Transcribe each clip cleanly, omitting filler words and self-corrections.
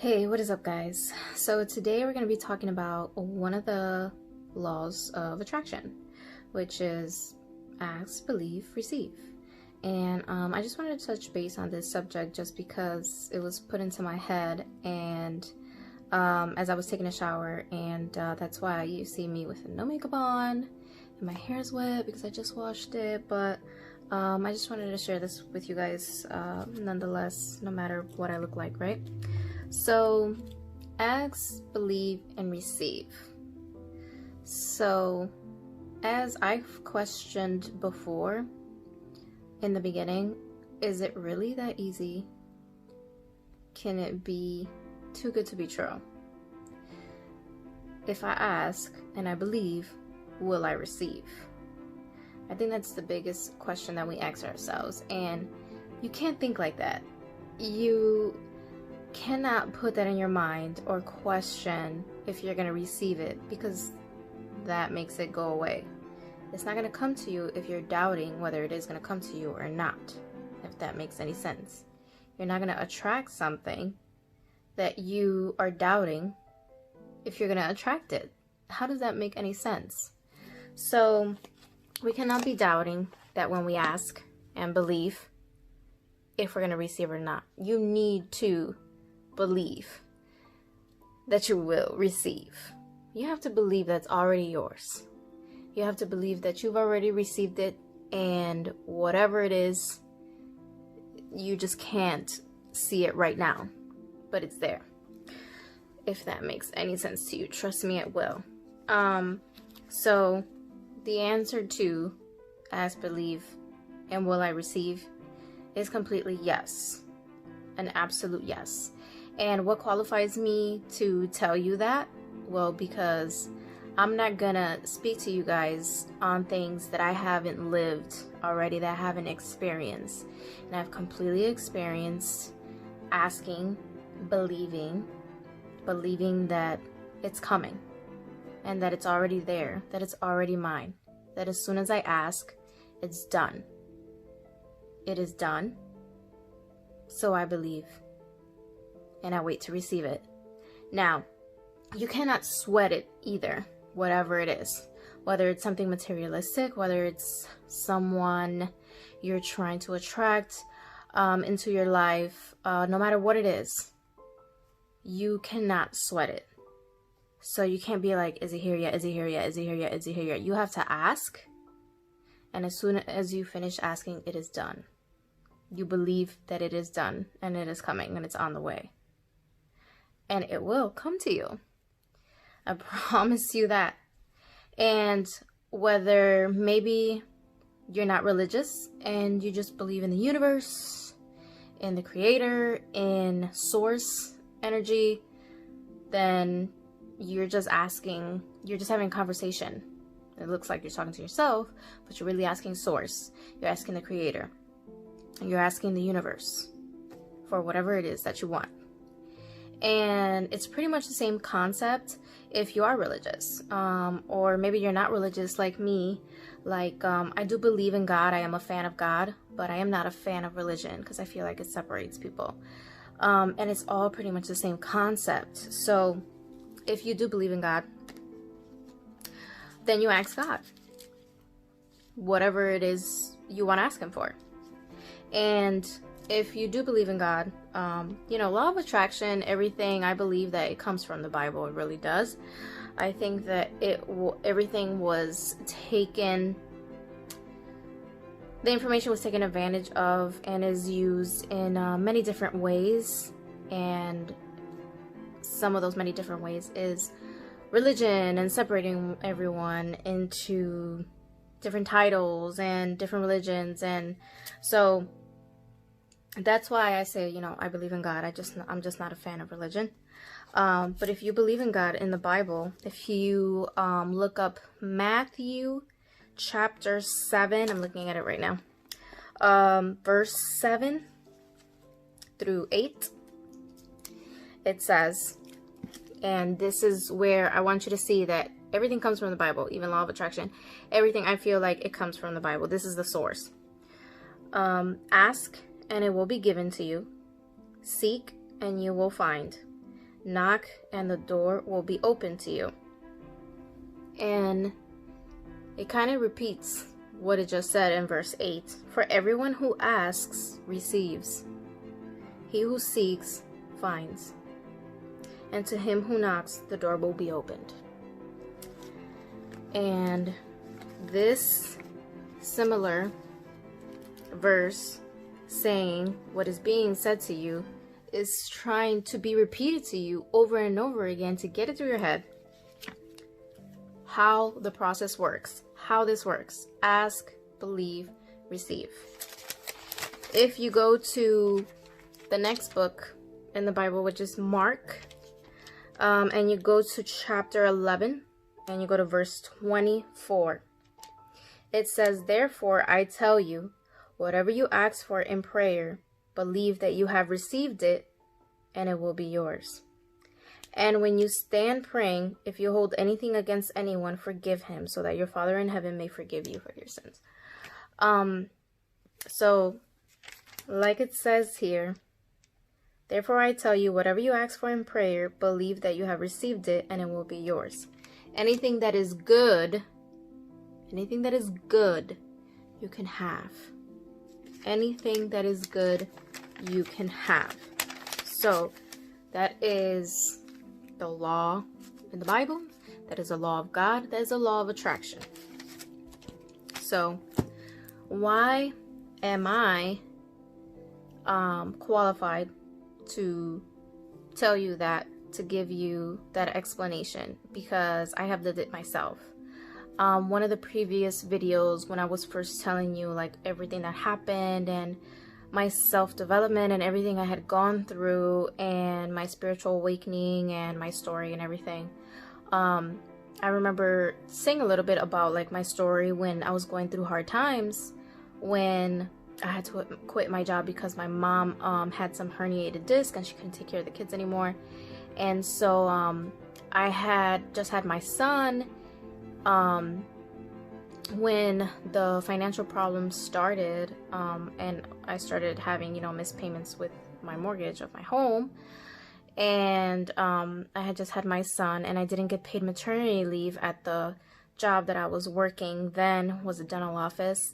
Hey, what is up, guys? So today we're going to be talking about one of the laws of attraction, which is ask, believe, receive. And I just wanted to touch base on this subject just because it was put into my head and as I was taking a shower, and that's why you see me with no makeup on and my hair is wet because I just washed it. But I just wanted to share this with you guys nonetheless, no matter what I look like, right? So, ask, believe, and receive. So, as I've questioned before in the beginning, is it really that easy? Can it be too good to be true? If I ask and I believe, will I receive? I think that's the biggest question that we ask ourselves, and you can't think like that. You cannot put that in your mind or question if you're going to receive it, because that makes it go away. It's not going to come to you if you're doubting whether it is going to come to you or not, if that makes any sense. You're not going to attract something that you are doubting if you're going to attract it. How does that make any sense? So we cannot be doubting that when we ask and believe if we're going to receive or not. You need to believe that you will receive. You have to believe that's already yours. You have to believe that you've already received it, and whatever it is, you just can't see it right now, but it's there. If that makes any sense to you, trust me, it will. So the answer to ask, believe, and will I receive is completely yes. An absolute yes. And what qualifies me to tell you that? Well, because I'm not gonna speak to you guys on things that I haven't lived already, that I haven't experienced. And I've completely experienced asking, believing that it's coming, and that it's already there, that it's already mine, that as soon as I ask, it's done. It is done. So I believe, and I wait to receive it. Now, you cannot sweat it either, whatever it is. Whether it's something materialistic, whether it's someone you're trying to attract into your life, no matter what it is, you cannot sweat it. So you can't be like, is it here yet? Is it here yet? Is it here yet? Is it here yet? You have to ask, and as soon as you finish asking, it is done. You believe that it is done, and it is coming, and it's on the way. And it will come to you. I promise you that. And whether maybe you're not religious and you just believe in the universe, in the creator, in source energy, then you're just asking, you're just having a conversation. It looks like you're talking to yourself, but you're really asking source. You're asking the creator. You're asking the universe for whatever it is that you want. And it's pretty much the same concept if you are religious, or maybe you're not religious like me. Like, I do believe in God. I am a fan of God, but I am not a fan of religion because I feel like it separates people. And it's all pretty much the same concept. So if you do believe in God, then you ask God whatever it is you want to ask him for. And if you do believe in God, law of attraction, everything, I believe that it comes from the Bible. It really does. I think that everything was taken, the information was taken advantage of and is used in many different ways. And some of those many different ways is religion and separating everyone into different titles and different religions. And so that's why I say, I believe in God. I'm just not a fan of religion. But if you believe in God in the Bible, if you look up Matthew chapter 7, I'm looking at it right now, verse 7 through 8, it says, and this is where I want you to see that everything comes from the Bible, even law of attraction. Everything, I feel like it comes from the Bible. This is the source. Ask and it will be given to you. Seek and you will find. knock, and the door will be open to you. And it kind of repeats what it just said in verse 8. For everyone who asks receives. He who seeks finds. And to him who knocks, the door will be opened. And this similar verse saying what is being said to you is trying to be repeated to you over and over again to get it through your head. How the process works, how this works. Ask, believe, receive. If you go to the next book in the Bible, which is Mark, and you go to chapter 11 and you go to verse 24, it says, therefore I tell you, whatever you ask for in prayer, believe that you have received it, and it will be yours. And when you stand praying, if you hold anything against anyone, forgive him, so that your Father in heaven may forgive you for your sins. So, like it says here, therefore I tell you, whatever you ask for in prayer, believe that you have received it, and it will be yours. Anything that is good, you can have. Anything that is good, you can have. So that is the law in the Bible. That is a law of God. That is a law of attraction. So why am I qualified to tell you that, to give you that explanation? Because I have lived it myself. One of the previous videos, when I was first telling you like everything that happened and my self-development and everything I had gone through and my spiritual awakening and my story and everything, I remember saying a little bit about like my story when I was going through hard times, when I had to quit my job because my mom had some herniated disc and she couldn't take care of the kids anymore. And so I had just had my son. When the financial problems started, and I started having, missed payments with my mortgage of my home, and I had just had my son, and I didn't get paid maternity leave at the job that I was working then, was a dental office.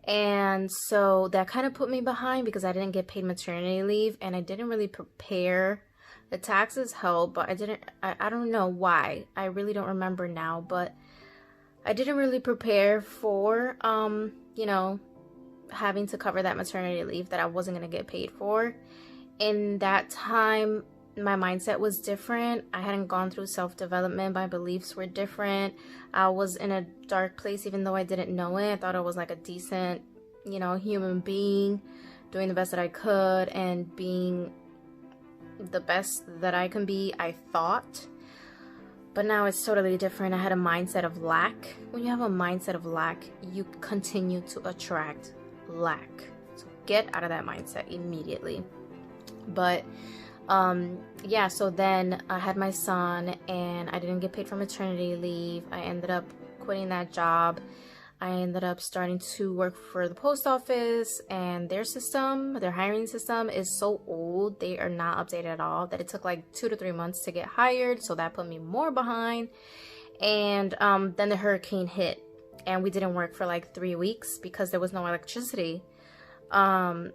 And so that kind of put me behind because I didn't get paid maternity leave, and I didn't really prepare. The taxes helped, but I don't know why. I really don't remember now, but I didn't really prepare for, having to cover that maternity leave that I wasn't going to get paid for. In that time, my mindset was different. I hadn't gone through self-development. My beliefs were different. I was in a dark place, even though I didn't know it. I thought I was like a decent, human being, doing the best that I could and being the best that I can be, I thought. But now it's totally different. I had a mindset of lack. When you have a mindset of lack, you continue to attract lack. So get out of that mindset immediately. But yeah, so then I had my son and I didn't get paid for maternity leave. I ended up quitting that job. I ended up starting to work for the post office, and their hiring system is so old. They are not updated at all, that it took like 2 to 3 months to get hired. So that put me more behind. And then the hurricane hit and we didn't work for like 3 weeks because there was no electricity. And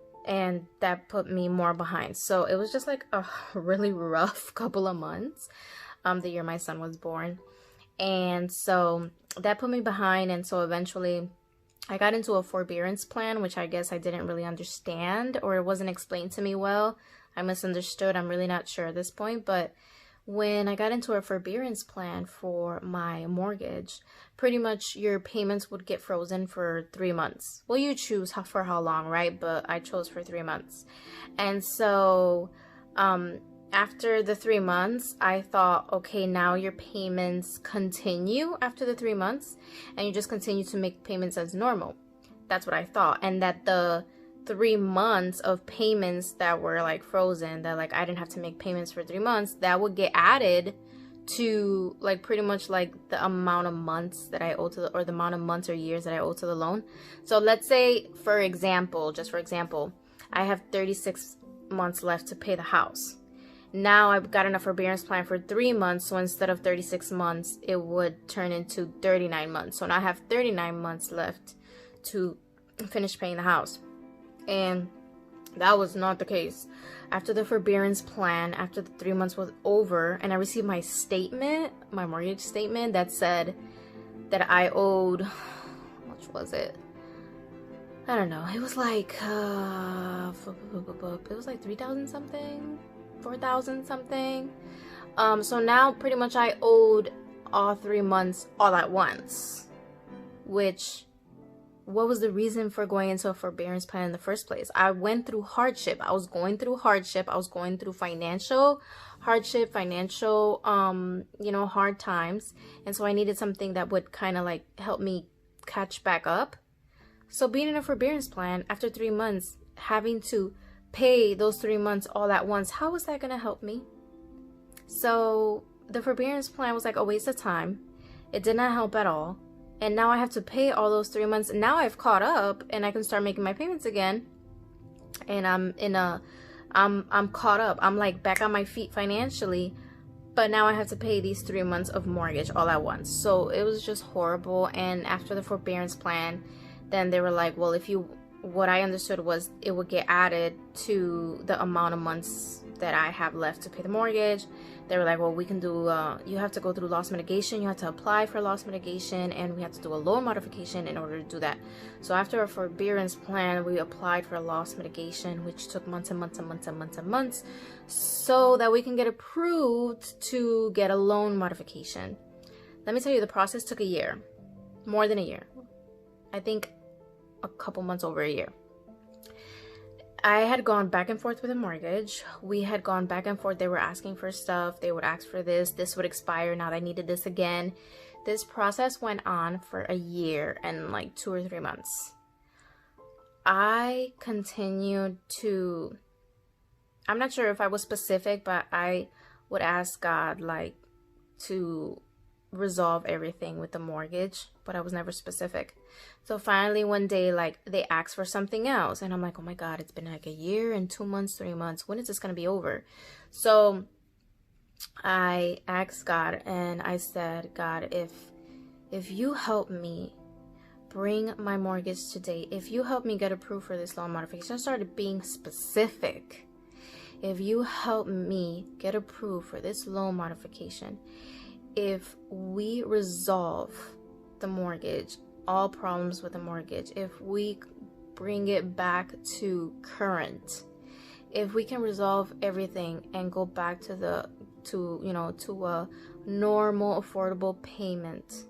that put me more behind. So it was just like a really rough couple of months, the year my son was born. And so that put me behind. And so eventually I got into a forbearance plan, which I guess I didn't really understand, or it wasn't explained to me well. I misunderstood. I'm really not sure at this point. But when I got into a forbearance plan for my mortgage, pretty much your payments would get frozen for 3 months. Well, you choose for how long, right? But I chose for 3 months. And so after the 3 months, I thought, okay, now your payments continue after the 3 months, and you just continue to make payments as normal. That's what I thought. And that the 3 months of payments that were like frozen, that like I didn't have to make payments for 3 months, that would get added to like pretty much like the amount of months that I owe to or the amount of months or years that I owe to the loan. So let's say, for example, I have 36 months left to pay the house. Now I've gotten a forbearance plan for 3 months, so instead of 36 months, it would turn into 39 months. So now I have 39 months left to finish paying the house. And that was not the case. After the forbearance plan, after the 3 months was over, and I received my statement, my mortgage statement, that said that I owed, how much was it? I don't know. It was like, it was like 3,000 something, 4,000 something. So now pretty much I owed all 3 months all at once, which, what was the reason for going into a forbearance plan in the first place? I went through hardship. I was going through hardship. I was going through financial hardship, financial, hard times. And so I needed something that would kind of like help me catch back up. So being in a forbearance plan after 3 months, having to pay those 3 months all at once, how was that going to help me? So the forbearance plan was like a waste of time. It did not help at all. And now I have to pay all those 3 months. Now I've caught up and I can start making my payments again. And I'm caught up. I'm like back on my feet financially. But now I have to pay these 3 months of mortgage all at once. So it was just horrible. And after the forbearance plan, then they were like, well, what I understood was it would get added to the amount of months that I have left to pay the mortgage. They were like, well, we can do, you have to go through loss mitigation. You have to apply for loss mitigation, and we have to do a loan modification in order to do that. So after a forbearance plan, we applied for a loss mitigation, which took months and months and months and months and months, so that we can get approved to get a loan modification. Let me tell you, the process took a year, more than a year. I think a couple months over a year. I had gone back and forth with a mortgage. We had gone back and forth. They were asking for stuff. They would ask for this. This would expire. Now they needed this again. This process went on for a year and like 2 or 3 months. I continued to, I'm not sure if I was specific, but I would ask God like to resolve everything with the mortgage, but I was never specific. So finally one day, like, they asked for something else, and I'm like, oh my God, it's been like a year and 2 months, 3 months. When is this gonna be over? So I asked God, and I said, God, if you help me bring my mortgage to date, if you help me get approved for this loan modification, I started being specific. If you help me get approved for this loan modification, if we resolve the mortgage, all problems with the mortgage, if we bring it back to current, if we can resolve everything and go back to a normal affordable payment,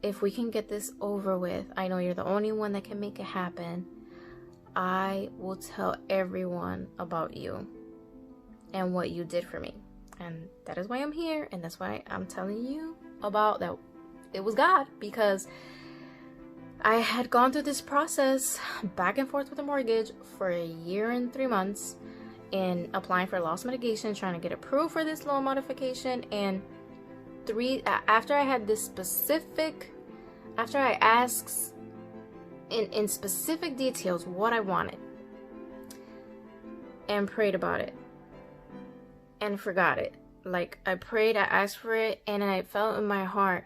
if we can get this over with, I know you're the only one that can make it happen. I will tell everyone about you and what you did for me. And that is why I'm here, and that's why I'm telling you about that. It was God, because I had gone through this process back and forth with the mortgage for a year and 3 months in applying for loss mitigation, trying to get approved for this loan modification. And after I had this specific, after I asked in specific details what I wanted and prayed about it and forgot it. Like, I prayed, I asked for it, and I felt in my heart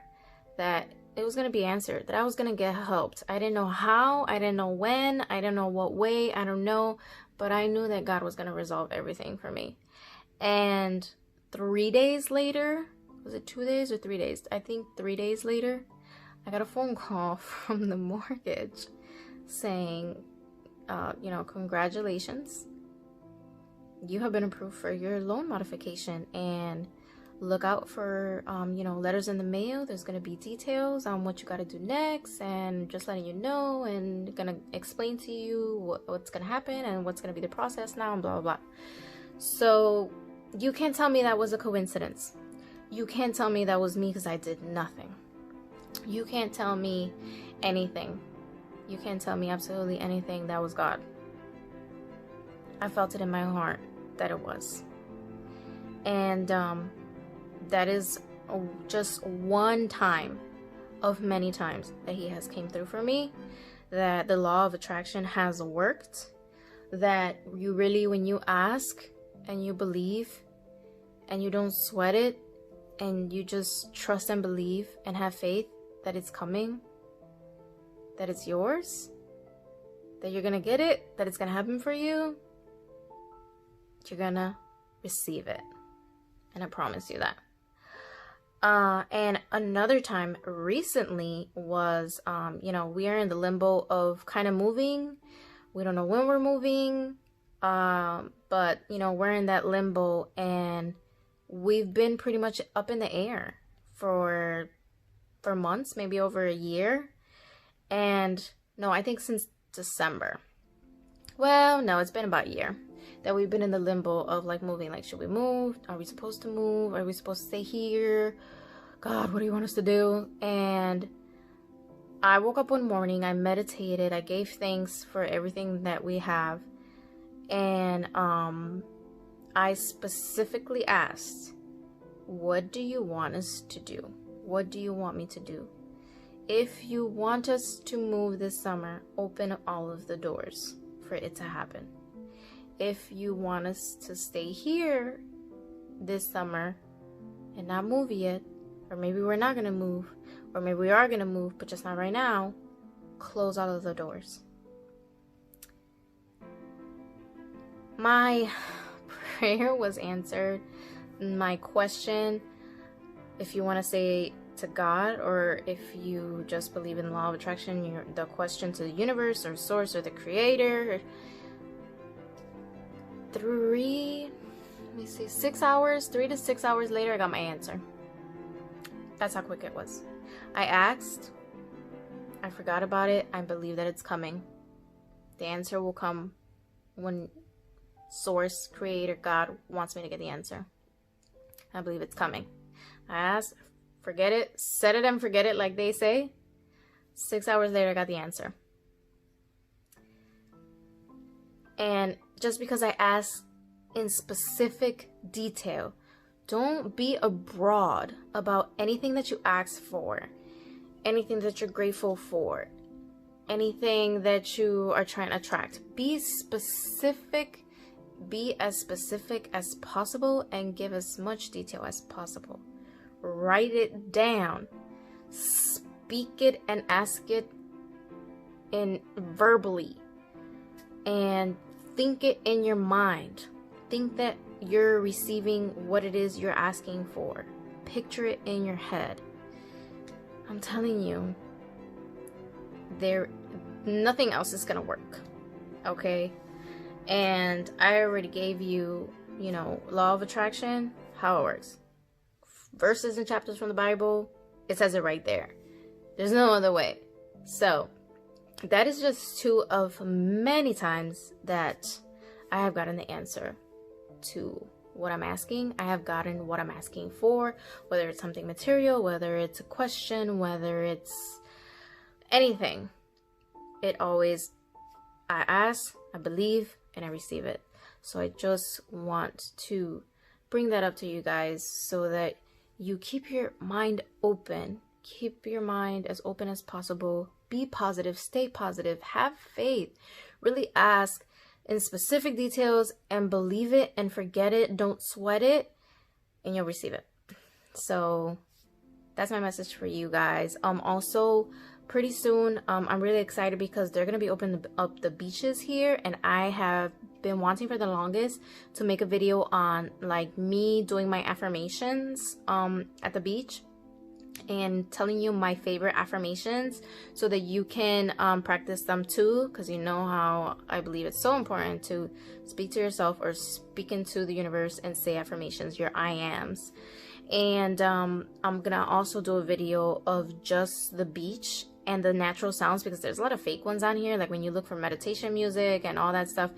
that it was going to be answered, that I was going to get helped. I didn't know how, I didn't know when, I didn't know what way, I don't know, but I knew that God was going to resolve everything for me. And 3 days later, was it 2 days or 3 days? I think 3 days later, I got a phone call from the mortgage saying, congratulations. You have been approved for your loan modification, and look out for, letters in the mail. There's going to be details on what you got to do next, and just letting you know, and going to explain to you what's going to happen and what's going to be the process now, and blah, blah, blah. So you can't tell me that was a coincidence. You can't tell me that was me, because I did nothing. You can't tell me anything. You can't tell me absolutely anything. That was God. I felt it in my heart that it was. And that is just one time of many times that he has came through for me, that the law of attraction has worked, that you really, when you ask and you believe and you don't sweat it, and you just trust and believe and have faith that it's coming, that it's yours, that you're gonna get it, that it's gonna happen for you, you're gonna receive it. And I promise you that. And another time recently was, we are in the limbo of kind of moving. We don't know when we're moving, but, we're in that limbo, and we've been pretty much up in the air for months, maybe over a year. And no, I think since December. Well, no, it's been about a year that we've been in the limbo of like moving. Like, should we move? Are we supposed to move? Are we supposed to stay here? God, what do you want us to do? And I woke up one morning, I meditated, I gave thanks for everything that we have. And I specifically asked, what do you want us to do? What do you want me to do? If you want us to move this summer, open all of the doors for it to happen. If you want us to stay here this summer and not move yet, or maybe we're not going to move, or maybe we are going to move, but just not right now, close all of the doors. My prayer was answered. My question, if you want to say to God, or if you just believe in the law of attraction, the question to the universe or source or the creator, 3 to 6 hours later, I got my answer. That's how quick it was. I asked, I forgot about it, I believe that it's coming. The answer will come when source, creator, God wants me to get the answer. I believe it's coming. I asked, forget it, set it and forget it, like they say. 6 hours later, I got the answer. And just because I asked in specific detail, don't be abroad about anything that you ask for, anything that you're grateful for, anything that you are trying to attract. Be specific, be as specific as possible, and give as much detail as possible. Write it down, speak it and ask it in verbally, and think it in your mind. Think that you're receiving what it is you're asking for. Picture it in your head. I'm telling you, nothing else is gonna work, okay? And I already gave you, law of attraction, how it works. Verses and chapters from the Bible, it says it right there. There's no other way. So that is just 2 of many times that I have gotten the answer to what I'm asking. I have gotten what I'm asking for, whether it's something material, whether it's a question, whether it's anything. I ask, I believe, and I receive it. So I just want to bring that up to you guys so that you keep your mind open. Keep your mind as open as possible. Be positive, stay positive, have faith. Really ask in specific details and believe it and forget it. Don't sweat it, and you'll receive it. So that's my message for you guys. Also, pretty soon, I'm really excited because they're gonna be opening up the beaches here, and I have been wanting for the longest to make a video on like me doing my affirmations at the beach, and telling you my favorite affirmations so that you can practice them too, because you know how I believe it's so important to speak to yourself or speak into the universe and say affirmations, your I ams. And I'm gonna also do a video of just the beach and the natural sounds, because there's a lot of fake ones on here. Like when you look for meditation music and all that stuff,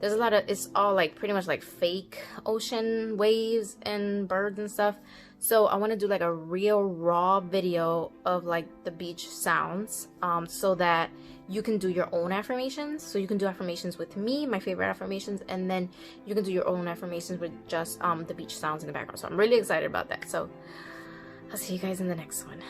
there's a lot of, it's all like pretty much like fake ocean waves and birds and stuff. So I want to do like a real raw video of like the beach sounds, so that you can do your own affirmations. So you can do affirmations with me, my favorite affirmations, and then you can do your own affirmations with just the beach sounds in the background. So I'm really excited about that. So I'll see you guys in the next one.